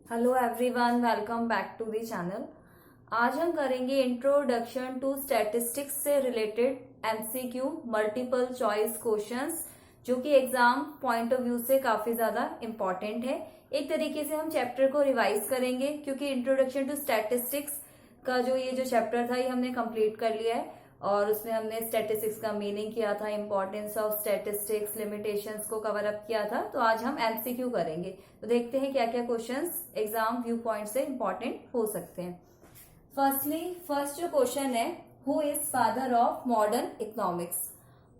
Hello everyone, welcome back to the channel. आज हम करेंगे इंट्रोडक्शन टू स्टैटिस्टिक्स से related MCQ multiple choice questions, जो कि एग्जाम पॉइंट ऑफ व्यू से काफी ज्यादा इम्पोर्टेंट है। एक तरीके से हम चैप्टर को रिवाइज करेंगे क्योंकि इंट्रोडक्शन टू स्टैटिस्टिक्स का जो चैप्टर था ये हमने कंप्लीट कर लिया है और उसमें हमने स्टैटिस्टिक्स का मीनिंग किया था, इंपॉर्टेंस ऑफ स्टैटिस्टिक्स, लिमिटेशंस को कवर अप किया था। तो आज हम एमसीक्यू करेंगे। तो देखते हैं क्या क्या क्वेश्चंस एग्जाम व्यू पॉइंट से इंपॉर्टेंट हो सकते हैं। फर्स्ट जो क्वेश्चन है, who is father of modern economics.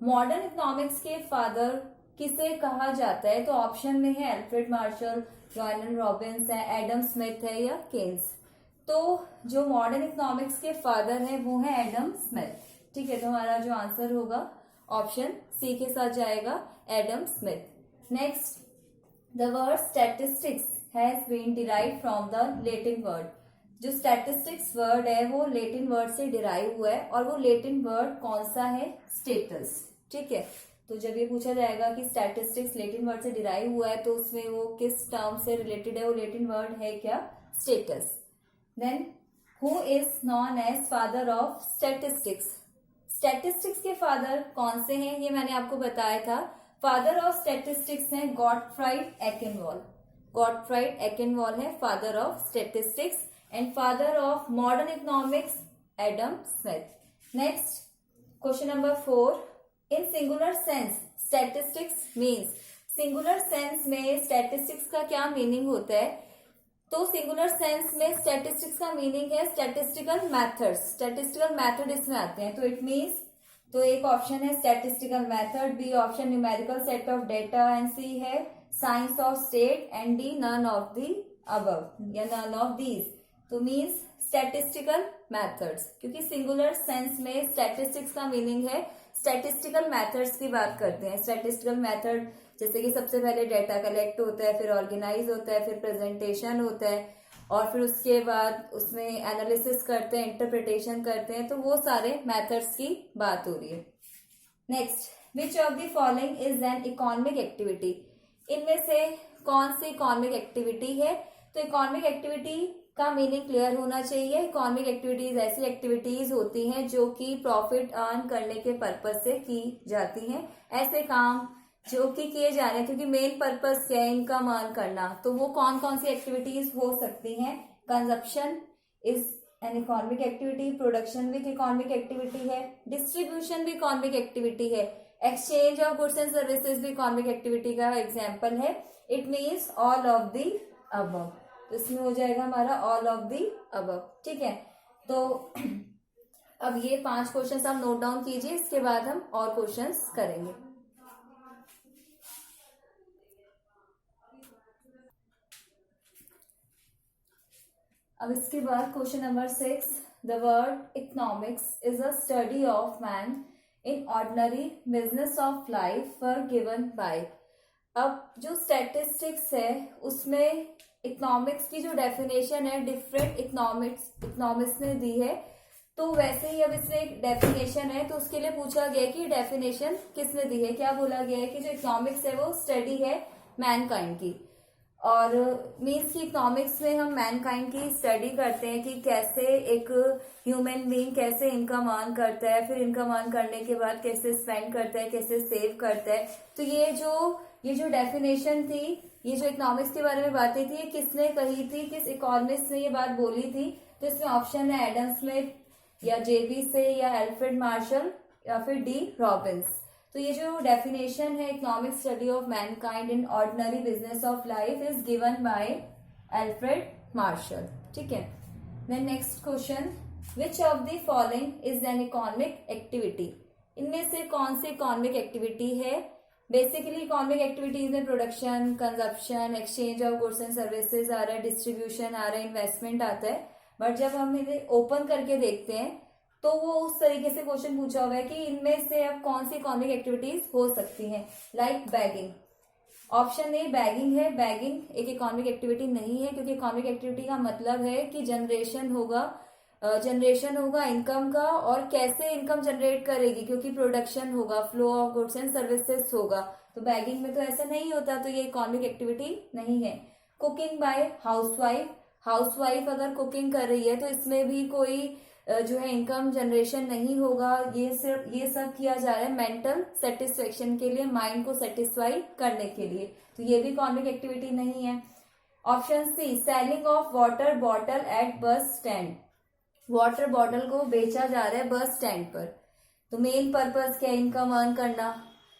Modern economics के फादर किसे कहा जाता है? तो ऑप्शन में है अल्फ्रेड मार्शल, जॉर्डन रॉबिन्स है, एडम स्मिथ है या केन्स। तो जो मॉडर्न इकोनॉमिक्स के फादर है वो है एडम स्मिथ। ठीक है, तो हमारा जो आंसर होगा ऑप्शन सी के साथ जाएगा, Adam Smith. Next, the word statistics has been derived from the Latin word. जो स्टैटिस्टिक्स वर्ड है वो लैटिन वर्ड से डिराइव हुआ है और वो लैटिन वर्ड कौन सा है? स्टेटस। ठीक है, तो जब ये पूछा जाएगा कि स्टैटिस्टिक्स लैटिन वर्ड से डिराइव हुआ है तो उसमें वो किस टर्म से रिलेटेड है? वो लैटिन वर्ड है क्या? Status. Then who is known as father of statistics. Statistics के फादर कौन से हैं? ये मैंने आपको बताया था। फादर ऑफ स्टैटिस्टिक्स हैं गॉटफ्राइड एकेनवॉल। गॉटफ्राइड एकेनवॉल है father of statistics and father of modern economics Adam Smith. Next, question number 4, in singular sense statistics means. Singular sense में स्टैटिस्टिक्स का क्या मीनिंग होता है? तो सिंगुलर सेंस में statistics का मीनिंग है स्टैटिस्टिकल मेथड्स। स्टैटिस्टिकल मेथड इसमें आते हैं, तो इट मीन्स, तो एक ऑप्शन है statistical method, B option numerical set of data and C है science of state and D none of the above या नन ऑफ दीज। तो मीन्स स्टैटिस्टिकल मेथड्स, क्योंकि सिंगुलर सेंस में स्टैटिस्टिक्स का meaning है स्टैटिस्टिकल मेथड्स की बात करते हैं। स्टैटिस्टिकल मेथड जैसे कि सबसे पहले डेटा कलेक्ट होता है, फिर ऑर्गेनाइज होता है, फिर प्रेजेंटेशन होता है और फिर उसके बाद उसमें एनालिसिस करते हैं, इंटरप्रिटेशन करते हैं। तो वो सारे मेथड्स की बात हो रही है। Next, which of the following is an economic activity. इनमें से कौन सी इकोनॉमिक एक्टिविटी है? तो इकोनॉमिक एक्टिविटी का मीनिंग क्लियर होना चाहिए। इकोनॉमिक एक्टिविटीज ऐसी एक्टिविटीज होती हैं जो कि प्रॉफिट अर्न करने के पर्पज से की जाती हैं। ऐसे काम जो कि किए जा रहे हैं, क्योंकि मेन पर्पज क्या है? इनकम अर्न करना। तो वो कौन कौन सी एक्टिविटीज हो सकती हैं? Consumption is an economic activity, production भी इकोनॉमिक एक्टिविटी है, डिस्ट्रीब्यूशन भी इकोनॉमिक एक्टिविटी है, exchange of goods and services भी इकोनॉमिक एक्टिविटी का एग्जाम्पल है। It means all of the above. तो इसमें हो जाएगा हमारा ऑल ऑफ दी अबव। ठीक है, तो अब ये 5 क्वेश्चंस आप नोट डाउन कीजिए, इसके बाद हम और क्वेश्चंस करेंगे। अब इसके बाद question number 6, the word economics is a study of man in ordinary business of life for given by. अब जो स्टैटिस्टिक्स है उसमें इकोनॉमिक्स की जो डेफिनेशन है डिफरेंट इकोनॉमिक्स ने दी है। तो वैसे ही अब इसमें एक डेफिनेशन है, तो उसके लिए पूछा गया कि डेफिनेशन किसने दी है। क्या बोला गया है कि जो इकोनॉमिक्स है वो स्टडी है मैनकाइंड की, और मीन्स की इकोनॉमिक्स में हम मैनकाइंड की स्टडी करते हैं कि कैसे एक ह्यूमन बीइंग कैसे इनकम अर्न करता है, फिर इनकम अर्न करने के बाद कैसे स्पेंड करता है, कैसे सेव करता है। तो ये जो डेफिनेशन थी, ये जो इकोनॉमिक्स के बारे में बातें थी, ये किसने कही थी? किस इकोनॉमिस्ट ने ये बात बोली थी? तो इसमें ऑप्शन है एडम स्मिथ या जेबी से या अल्फ्रेड मार्शल या फिर डी रॉबिन्स। तो ये जो डेफिनेशन है economic study of mankind in ordinary business of life is given by Alfred Marshall. ठीक है, then next question, which of the following is an economic activity. इनमें से कौन सी इकोनॉमिक एक्टिविटी है? बेसिकली इकोनॉमिक एक्टिविटीज में production, consumption, exchange of goods and services आ रहा है, डिस्ट्रीब्यूशन आ रहा है, इन्वेस्टमेंट आता है। बट जब हम इन्हें ओपन करके देखते हैं तो वो उस तरीके से क्वेश्चन पूछा हुआ है कि इनमें से अब कौन सी इकोनॉमिक एक्टिविटीज हो सकती हैं, like bagging. Option A bagging है। बैगिंग एक इकोनॉमिक एक्टिविटी नहीं है, क्योंकि इकोनॉमिक एक्टिविटी का मतलब है कि जनरेशन होगा इनकम का, और कैसे इनकम जनरेट करेगी, क्योंकि प्रोडक्शन होगा, flow of goods and services होगा। तो बैगिंग में तो ऐसा नहीं होता, तो ये इकोनॉमिक एक्टिविटी नहीं है। कुकिंग बाय हाउसवाइफ, हाउसवाइफ अगर कुकिंग कर रही है तो इसमें भी कोई जो है इनकम जनरेशन नहीं होगा। ये सब किया जा रहा है मेंटल सेटिस्फेक्शन के लिए, माइंड को सेटिस्फाई करने के लिए, तो ये भी इकोनॉमिक एक्टिविटी नहीं है। Option C, selling of water bottle at bus stand, water bottle को बेचा जा रहा है बस स्टैंड पर, तो मेन पर्पस क्या है, इनकम अर्न करना।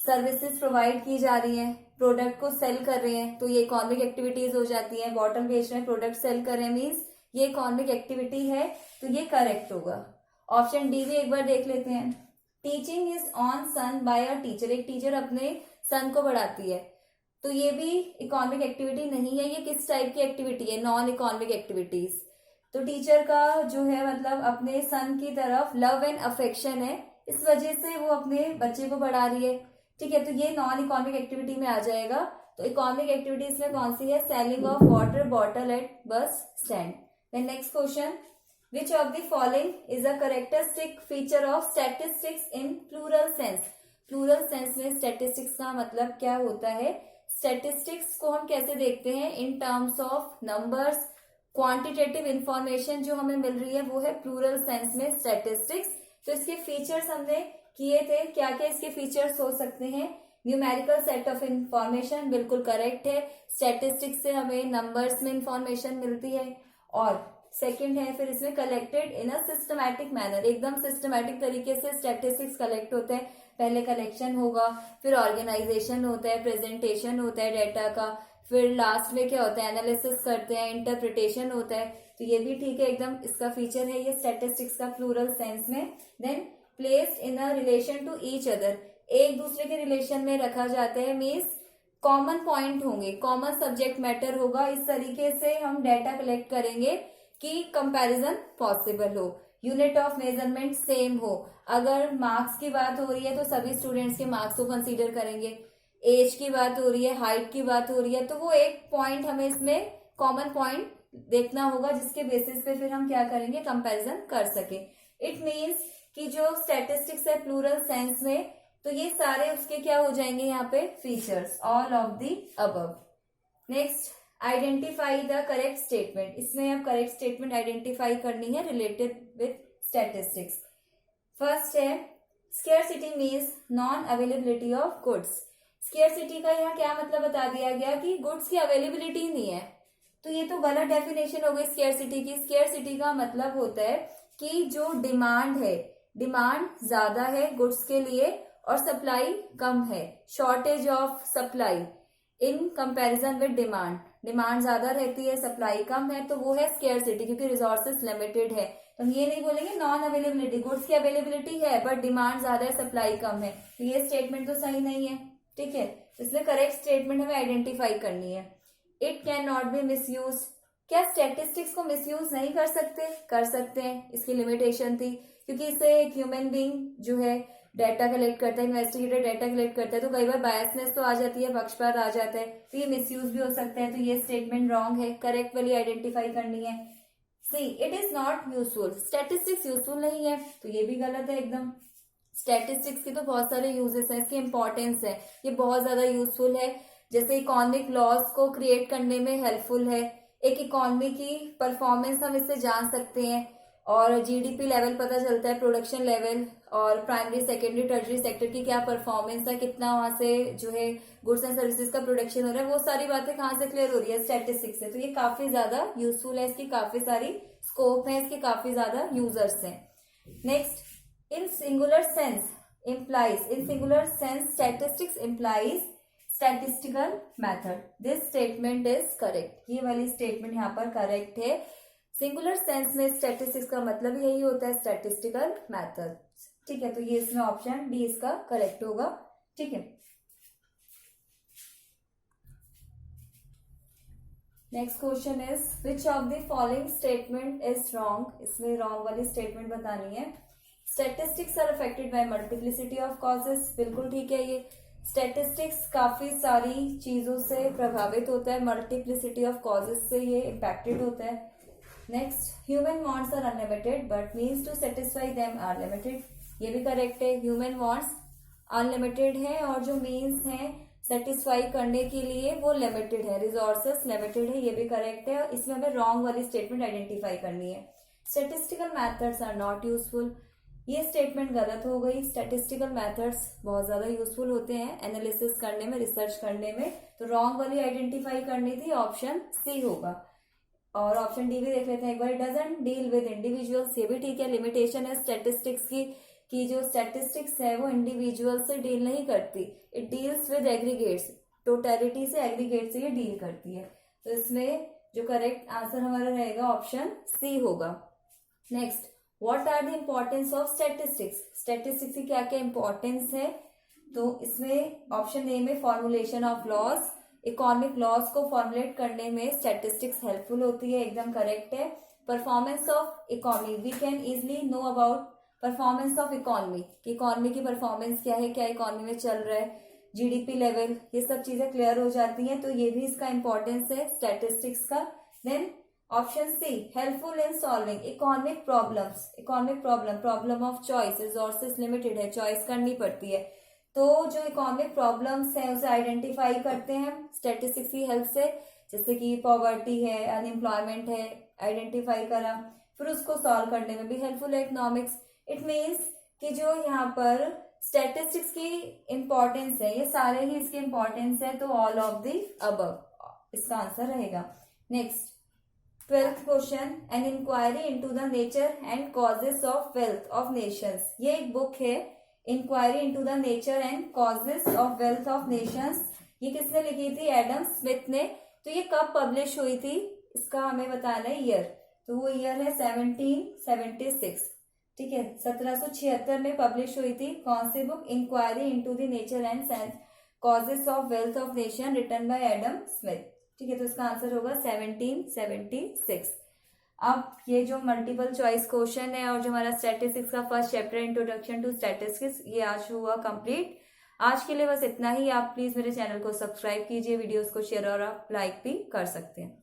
सर्विसेज प्रोवाइड की जा रही हैं, प्रोडक्ट को सेल कर रहे हैं, तो ये इकोनॉमिक एक्टिविटीज हो जाती है। बॉटल बेच रहे हैं, प्रोडक्ट सेल कर रहे हैं, मीन्स ये इकोनॉमिक एक्टिविटी है, तो ये करेक्ट होगा। ऑप्शन डी भी एक बार देख लेते हैं। Teaching is on son by a teacher, एक टीचर अपने सन को पढ़ाती है, तो ये भी इकोनॉमिक एक्टिविटी नहीं है। ये किस टाइप की एक्टिविटी है, नॉन इकोनॉमिक एक्टिविटीज। तो टीचर का जो है मतलब अपने सन की तरफ लव एंड अफेक्शन है, इस वजह से वो अपने बच्चे को पढ़ा रही है, ठीक है, तो ये नॉन इकोनॉमिक एक्टिविटी में आ जाएगा। तो इकोनॉमिक एक्टिविटीज में कौन सी है, selling of water bottle at bus stand. Then next question, which of the following is a characteristic feature of statistics in plural sense. Plural sense में स्टैटिस्टिक्स का मतलब क्या होता है, स्टैटिस्टिक्स को हम कैसे देखते हैं, in terms of numbers, quantitative information जो हमें मिल रही है वो है प्लूरल सेंस में स्टैटिस्टिक्स। तो इसके फीचर्स हमने किए थे, क्या क्या इसके फीचर्स हो सकते हैं, न्यूमेरिकल सेट ऑफ इंफॉर्मेशन, बिल्कुल करेक्ट है, स्टैटिस्टिक्स से हमें नंबर्स में इंफॉर्मेशन मिलती है। और सेकंड है फिर इसमें collected in a systematic manner, एकदम सिस्टमैटिक तरीके से स्टैटिस्टिक्स कलेक्ट होते हैं, पहले कलेक्शन होगा, फिर ऑर्गेनाइजेशन होता है, प्रेजेंटेशन होता है डेटा का, फिर लास्ट में क्या होता है, एनालिसिस करते हैं, इंटरप्रिटेशन होता है, तो ये भी ठीक है, एकदम इसका फीचर है ये स्टैटिस्टिक्स का प्लूरल सेंस में। Then placed in a relation to each other, एक दूसरे के रिलेशन में रखा जाता है, मीन्स कॉमन पॉइंट होंगे, कॉमन सब्जेक्ट मैटर होगा, इस तरीके से हम डेटा कलेक्ट करेंगे कि कंपैरिजन पॉसिबल हो, यूनिट ऑफ मेजरमेंट सेम हो। अगर मार्क्स की बात हो रही है तो सभी स्टूडेंट्स के मार्क्स को कंसीडर करेंगे, एज की बात हो रही है, हाइट की बात हो रही है, तो वो एक पॉइंट हमें इसमें कॉमन पॉइंट देखना होगा जिसके बेसिस पे फिर हम क्या करेंगे, कंपैरिजन कर सके। इट मीन्स कि जो स्टैटिस्टिक्स है प्लूरल सेंस में, तो ये सारे उसके क्या हो जाएंगे यहाँ पे features, all of the above. Next, identify the correct statement, इसमें अब करेक्ट स्टेटमेंट आइडेंटिफाई करनी है रिलेटेड विथ स्टैटिस्टिक्स। फर्स्ट है scarcity means non availability of goods. Scarcity का यहाँ क्या मतलब बता दिया गया कि गुड्स की अवेलेबिलिटी नहीं है, तो ये तो गलत डेफिनेशन हो गई स्केर्सिटी की। स्केर्सिटी का मतलब होता है कि जो डिमांड है, डिमांड ज्यादा है गुड्स के लिए और सप्लाई कम है, shortage of supply in comparison with demand, demand ज्यादा रहती है सप्लाई कम है, तो वो है स्केर्सिटी, क्योंकि रिसोर्सेज लिमिटेड है। तो हम ये नहीं बोलेंगे नॉन अवेलेबिलिटी, गुड्स की अवेलेबिलिटी है बट डिमांड ज्यादा है सप्लाई कम है, तो ये स्टेटमेंट तो सही नहीं है, ठीक है, इसलिए करेक्ट स्टेटमेंट हमें आइडेंटिफाई करनी है। It can not be misuse, क्या स्टैटिस्टिक्स को मिसयूज नहीं कर सकते, कर सकते हैं, इसकी लिमिटेशन थी, क्योंकि इससे एक ह्यूमन बीइंग जो है डेटा कलेक्ट करता है, इन्वेस्टिगेटर डेटा कलेक्ट करता है, तो कई बार बायसनेस तो आ जाती है, पक्षपात आ जाता है, तो ये मिसयूज भी हो सकता है, तो ये स्टेटमेंट रॉन्ग है, करेक्ट वाली आइडेंटिफाई करनी है। C, it is not useful, statistics useful नहीं है, तो ये भी गलत है एकदम। स्टैटिस्टिक्स की तो बहुत सारे यूजेस हैं, इसकी इंपॉर्टेंस है, ये बहुत ज्यादा यूजफुल है, जैसे इकोनॉमिक लॉज को क्रिएट करने में हेल्पफुल है, एक इकोनॉमी की परफॉर्मेंस हम इससे जान सकते हैं, और जीडीपी लेवल पता चलता है, प्रोडक्शन लेवल, और प्राइमरी सेकेंडरी टर्शरी सेक्टर की क्या परफॉर्मेंस है, कितना वहां से जो है गुड्स एंड सर्विसेज का प्रोडक्शन हो रहा है, वो सारी बातें कहाँ से क्लियर हो रही है, स्टैटिस्टिक्स से, तो ये काफी ज्यादा यूजफुल है, इसकी काफी सारी स्कोप है, इसके काफी ज्यादा यूजर्स हैं। Next, in singular sense statistics implies statistical method, this statement is correct, ये वाली स्टेटमेंट यहाँ पर करेक्ट है। सिंगुलर सेंस में स्टैटिस्टिक्स का मतलब यही होता है स्टैटिस्टिकल मेथड, ठीक है, तो ये इसमें ऑप्शन डी इसका करेक्ट होगा, ठीक है। Next question is which of the following statement is wrong, इसमें रॉन्ग वाली स्टेटमेंट बतानी है। Statistics are affected by multiplicity of causes, बिल्कुल ठीक है, ये स्टैटिस्टिक्स काफी सारी चीजों से प्रभावित होता है, मल्टीप्लिसिटी ऑफ कॉजेस से ये इम्पैक्टेड होता है। Next, human wants are unlimited but means to satisfy them are limited, ये भी करेक्ट है, ह्यूमन वांट्स अनलिमिटेड है और जो मीन्स हैं सेटिस्फाई करने के लिए वो लिमिटेड है, रिसोर्सेस लिमिटेड है, ये भी करेक्ट है। इसमें हमें रॉन्ग वाली स्टेटमेंट आइडेंटिफाई करनी है। Statistical methods are not useful, ये स्टेटमेंट गलत हो गई। स्टैटिस्टिकल मेथड्स बहुत ज्यादा यूजफुल होते हैं एनालिसिस करने में, रिसर्च करने में। तो रॉन्ग वाली आइडेंटिफाई करनी थी, ऑप्शन सी होगा। और ऑप्शन डी भी देख लेते हैं एक बार। डजंट डील विद इंडिविजुअल्स, ये भी ठीक है। लिमिटेशन है स्टैटिस्टिक्स की कि जो स्टैटिस्टिक्स है वो इंडिविजुअल से डील नहीं करती, it deals with aggregates, totality से, एग्रीगेट से ये डील करती है। तो इसमें जो करेक्ट आंसर हमारा रहेगा ऑप्शन सी होगा। Next, what are the importance of statistics, statistics की क्या क्या इंपॉर्टेंस है। तो इसमें ऑप्शन ए में formulation of laws, economic laws को फॉर्मुलेट करने में स्टैटिस्टिक्स हेल्पफुल होती है, एकदम करेक्ट है। Performance of economy, we can easily know about performance of economy, economy की परफॉर्मेंस क्या है, क्या इकोनॉमी में चल रहा है, जीडीपी लेवल, ये सब चीजें क्लियर हो जाती हैं। तो ये भी इसका इंपॉर्टेंस है स्टैटिस्टिक्स का। Then option C, helpful in solving economic problems, economic problem of choice, resources limited है, चॉइस करनी पड़ती है। तो जो इकोनॉमिक प्रॉब्लम्स है उसे आइडेंटिफाई करते हैं स्टैटिस्टिक्स की हेल्प से, जैसे कि पॉवर्टी है, अनएम्प्लॉयमेंट है, आइडेंटिफाई करा, फिर उसको सॉल्व करने में भी हेल्पफुल है इकोनॉमिक्स। इट मीन्स कि जो यहाँ पर स्टैटिस्टिक्स की इंपॉर्टेंस है, ये सारे ही इसके इंपॉर्टेंस है। तो ऑल ऑफ द अबव इसका आंसर रहेगा। Next 12th question, an inquiry into the nature and causes of wealth of nations, ये एक बुक है inquiry into the nature and causes of wealth of nations. ये किसने लिखी थी, एडम स्मिथ ने। तो ये कब पब्लिश हुई थी इसका हमें बताना है ईयर। तो वो ईयर है 1776, ठीक है, 1776 में पब्लिश हुई थी। कौन सी book, inquiry into the nature and causes of wealth of nation, written by Adam Smith, ठीक है। तो इसका आंसर होगा 1776। अब ये जो मल्टीपल चॉइस क्वेश्चन है और जो हमारा स्टैटिस्टिक्स का first chapter introduction to statistics, ये आज हुआ कंप्लीट। आज के लिए बस इतना ही। आप प्लीज मेरे चैनल को सब्सक्राइब कीजिए, वीडियोस को शेयर और आप लाइक भी कर सकते हैं।